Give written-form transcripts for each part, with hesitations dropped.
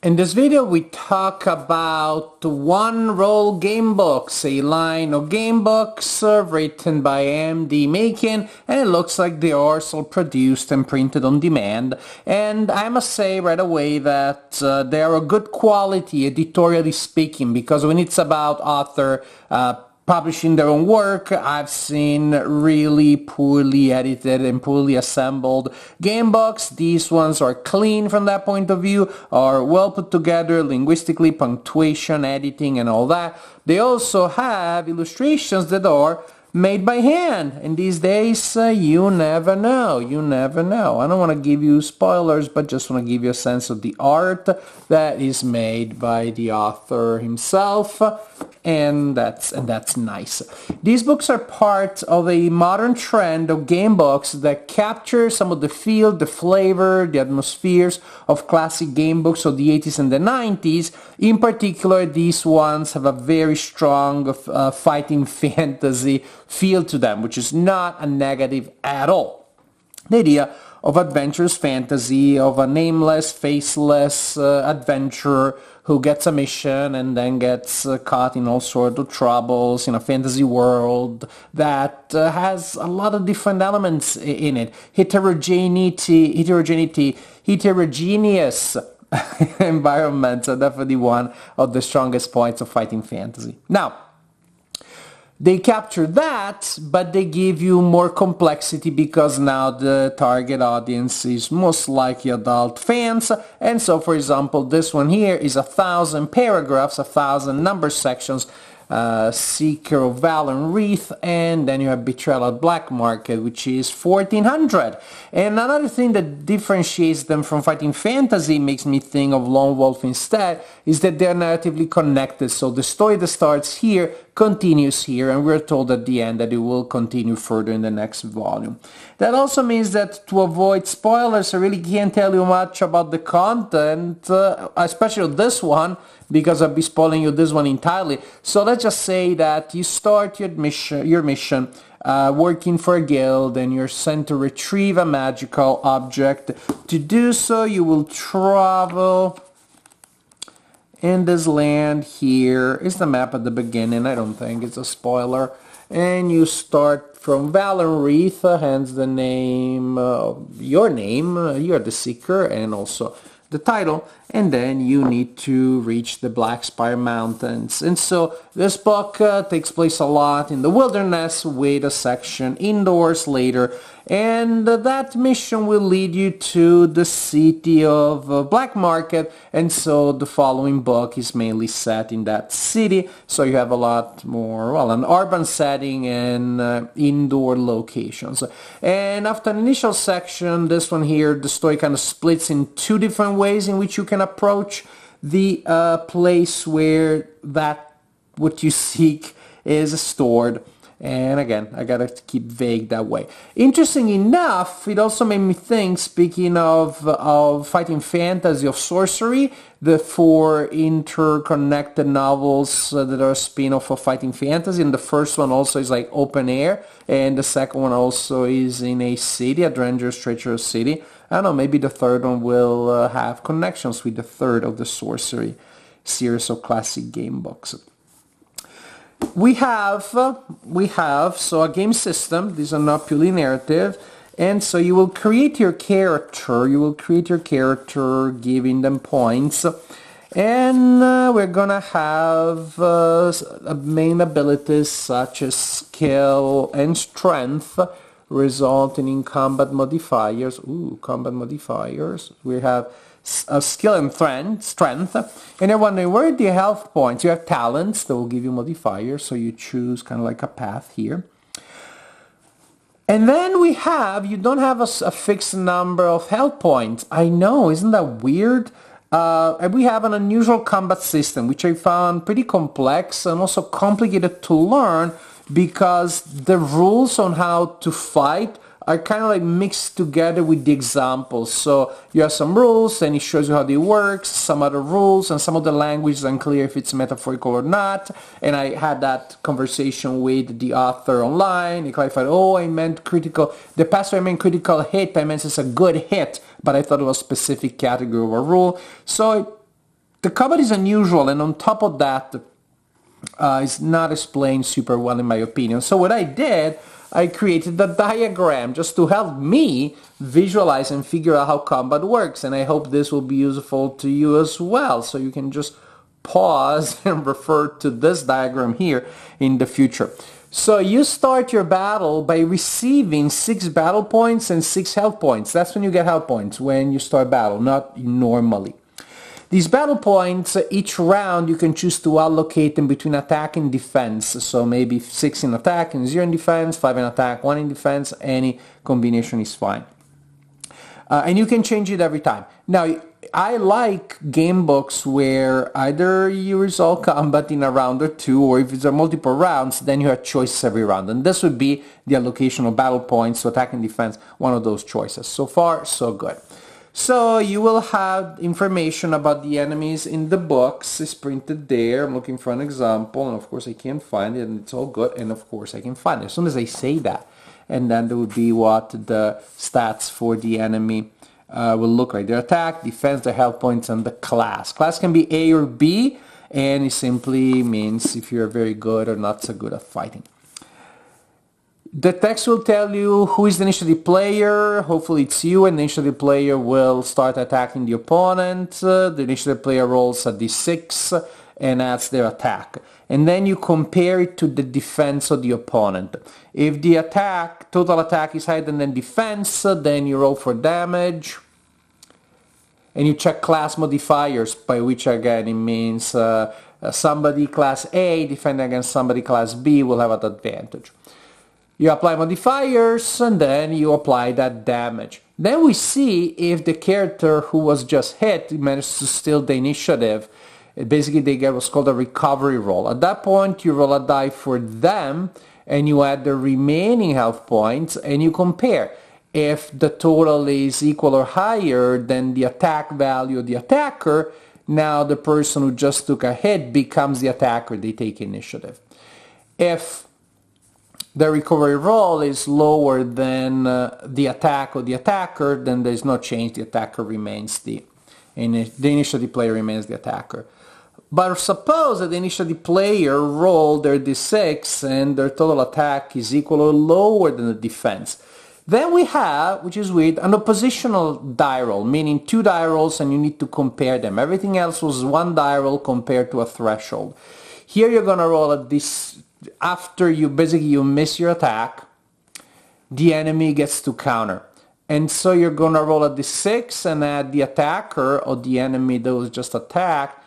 In this video we talk about one-roll gamebooks, a line of gamebooks written by M.D. Makin, and it looks like they are still produced and printed on demand. And I must say right away that they are a good quality, editorially speaking, because when it's about author publishing their own work, I've seen really poorly edited and poorly assembled game books. These ones are clean from that point of view, are well put together linguistically, punctuation, editing, and all that. They also have illustrations that are made by hand, and these days you never know, you never know. I don't want to give you spoilers, but just want to give you a sense of the art that is made by the author himself, and that's nice. These books are part of a modern trend of game books that capture some of the feel, the flavor, the atmospheres of classic game books of the 80s and the 90s. In particular, these ones have a very strong fighting fantasy feel to them, which is not a negative at all. The idea of adventurous fantasy, of a nameless, faceless adventurer who gets a mission and then gets caught in all sorts of troubles in a fantasy world that has a lot of different elements in it. Heterogeneous environments are definitely one of the strongest points of fighting fantasy. Now, they capture that, but they give you more complexity because now the target audience is most likely adult fans. And so, for example, this one here is 1,000 paragraphs, 1,000 number sections, Seeker of Valen Wreath, and then you have Betrayal at Black Market, which is 1,400. And another thing that differentiates them from fighting fantasy, makes me think of Lone Wolf instead, is that they're narratively connected. So the story that starts here continues here, and we're told at the end that it will continue further in the next volume. That also means that to avoid spoilers, I really can't tell you much about the content, especially this one, because I'll be spoiling you this one entirely. So let's just say that you start your mission working for a guild, and you're sent to retrieve a magical object. To do so, you will travel in this land. Here is the map at the beginning. I don't think it's a spoiler. And you start from Valen Wreath, hence the name, your name, you're the Seeker, and also the title, and then you need to reach the Black Spire Mountains. And so this book takes place a lot in the wilderness, with a section indoors later, and that mission will lead you to the city of Black Market, and so the following book is mainly set in that city, so you have a lot more, well, an urban setting and indoor locations. And after an initial section, this one here, the story kind of splits in two different ways in which you can approach the place where that what you seek is stored. And again, I gotta keep vague that way. Interesting enough, it also made me think, speaking of fighting fantasy, of sorcery, the four interconnected novels that are a spin-off of fighting fantasy, and the first one also is like open air, and the second one also is in a city, a dangerous, treacherous city. I don't know, maybe the third one will have connections with the third of the sorcery series of classic game books. We have so a game system. These are not purely narrative, and so you will create your character. Giving them points, and we're gonna have main abilities such as skill and strength, resulting in combat modifiers. Combat modifiers. We have skill and strength, and you're wondering, where are the health points? You have talents that will give you modifiers, so you choose kind of like a path here. And then you don't have a fixed number of health points. I know, isn't that weird? And we have an unusual combat system, which I found pretty complex and also complicated to learn, because the rules on how to fight are kind of like mixed together with the examples. So you have some rules and it shows you how they work, some other rules, and some of the language is unclear if it's metaphorical or not. And I had that conversation with the author online. He clarified, I meant critical. The past I meant critical hit, I meant it's a good hit, but I thought it was a specific category of a rule. So the combat is unusual, and on top of that, it's not explained super well in my opinion. So what I did, I created a diagram just to help me visualize and figure out how combat works, and I hope this will be useful to you as well, so you can just pause and refer to this diagram here in the future. So you start your battle by receiving 6 battle points and 6 health points. That's when you get health points, when you start battle, not normally. These battle points, each round you can choose to allocate them between attack and defense. So maybe 6 in attack and 0 in defense, 5 in attack, 1 in defense, any combination is fine. And you can change it every time. Now, I like game books where either you resolve combat in a round or 2, or if it's a multiple rounds, then you have choices every round. And this would be the allocation of battle points to attack and defense, one of those choices. So far, so good. So you will have information about the enemies in the books. It's printed there. I'm looking for an example, and of course I can't find it, and it's all good, and of course I can find it as soon as I say that. And then there would be what the stats for the enemy will look like. Their attack, defense, their health points, and the class. Class can be A or B, and it simply means if you're very good or not so good at fighting. The text will tell you who is the initiative player. Hopefully it's you, and the initiative player will start attacking the opponent. The initiative player rolls a d6 and adds their attack. And then you compare it to the defense of the opponent. If the total attack is higher than the defense, then you roll for damage. And you check class modifiers, by which again it means somebody class A defending against somebody class B will have an advantage. You apply modifiers, and then you apply that damage. Then we see if the character who was just hit managed to steal the initiative. Basically, they get what's called a recovery roll. At that point, you roll a die for them, and you add the remaining health points, and you compare. If the total is equal or higher than the attack value of the attacker, now the person who just took a hit becomes the attacker. They take initiative. If the recovery roll is lower than the attack of the attacker, then there's no change. The attacker remains the initiative player remains the attacker. But suppose that the initiative player rolled their d6 and their total attack is equal or lower than the defense. Then we have, which is weird, an oppositional die roll, meaning 2 die rolls and you need to compare them. Everything else was 1 die roll compared to a threshold. Here you're going to roll a d6. After you miss your attack, the enemy gets to counter. And so you're going to roll a d6 and add the attacker or the enemy that was just attacked,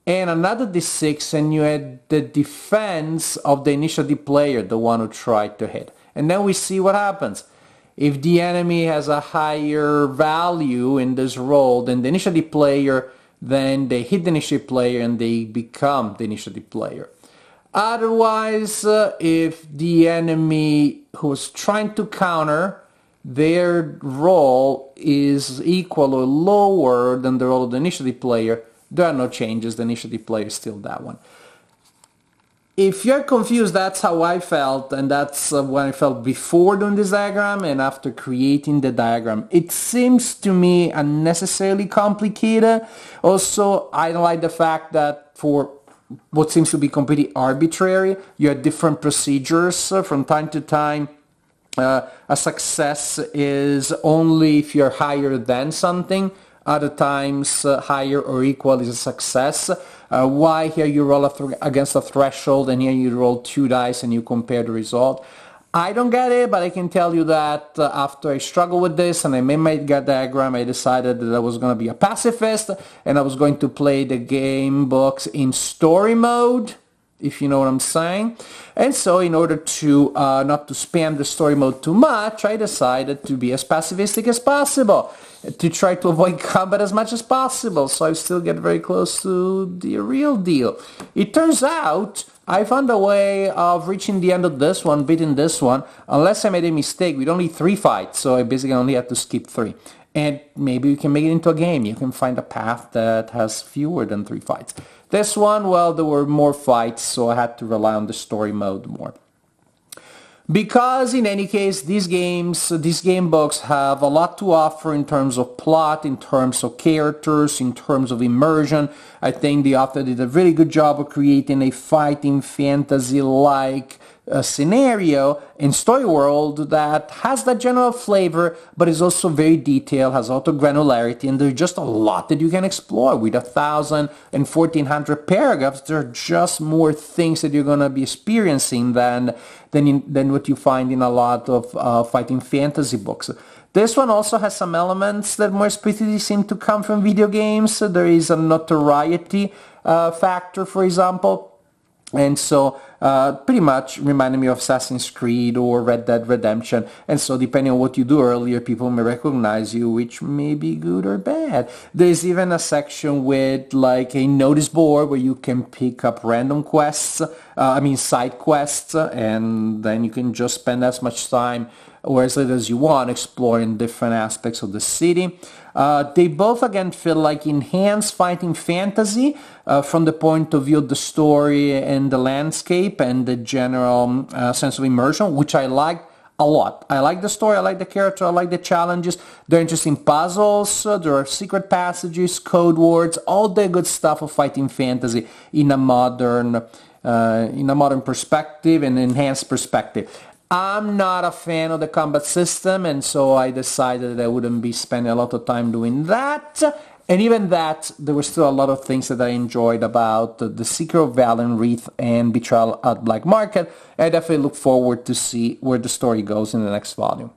and another d6, and you add the defense of the initiative player, the one who tried to hit. And then we see what happens. If the enemy has a higher value in this roll than the initiative player, then they hit the initiative player and they become the initiative player. Otherwise, if the enemy who's trying to counter, their roll is equal or lower than the roll of the initiative player, there are no changes. The initiative player is still that one. If you're confused, that's how I felt, and that's what I felt before doing this diagram and after creating the diagram. It seems to me unnecessarily complicated. Also, I don't like the fact that for what seems to be completely arbitrary, you have different procedures. From time to time, a success is only if you're higher than something. Other times, higher or equal is a success. Why here you roll against a threshold and here you roll 2 dice and you compare the result? I don't get it, but I can tell you that after I struggled with this and I made my diagram, I decided that I was going to be a pacifist and I was going to play the game books in story mode, if you know what I'm saying. And so in order to not to spam the story mode too much, I decided to be as pacifistic as possible, to try to avoid combat as much as possible, so I still get very close to the real deal. It turns out I found a way of reaching the end of this one, beating this one, unless I made a mistake with only 3 fights, so I basically only had to skip 3. And maybe you can make it into a game. You can find a path that has fewer than 3 fights. This one, well, there were more fights, so I had to rely on the story mode more. Because in any case, these game books have a lot to offer in terms of plot, in terms of characters, in terms of immersion. I think the author did a really good job of creating a fighting fantasy-like scenario in story world that has that general flavor, but is also very detailed, has a lot of granularity, and there's just a lot that you can explore. With 1,000 and 1,400 paragraphs, there are just more things that you're going to be experiencing than what you find in a lot of fighting fantasy books. This one also has some elements that more explicitly seem to come from video games. So there is a notoriety factor, for example. And so pretty much reminded me of Assassin's Creed or Red Dead Redemption. And so depending on what you do earlier, people may recognize you, which may be good or bad. There's even a section with like a notice board where you can pick up random quests, side quests, and then you can just spend as much time or as little as you want exploring different aspects of the city. They both again feel like enhanced fighting fantasy from the point of view of the story and the landscape and the general sense of immersion, which I like a lot. I like the story, I like the character, I like the challenges. There are interesting puzzles, there are secret passages, code words, all the good stuff of fighting fantasy in a modern perspective and enhanced perspective. I'm not a fan of the combat system, and so I decided that I wouldn't be spending a lot of time doing that. And even that, there were still a lot of things that I enjoyed about The Secret of Valen Wreath and Betrayal at Black Market. I definitely look forward to see where the story goes in the next volume.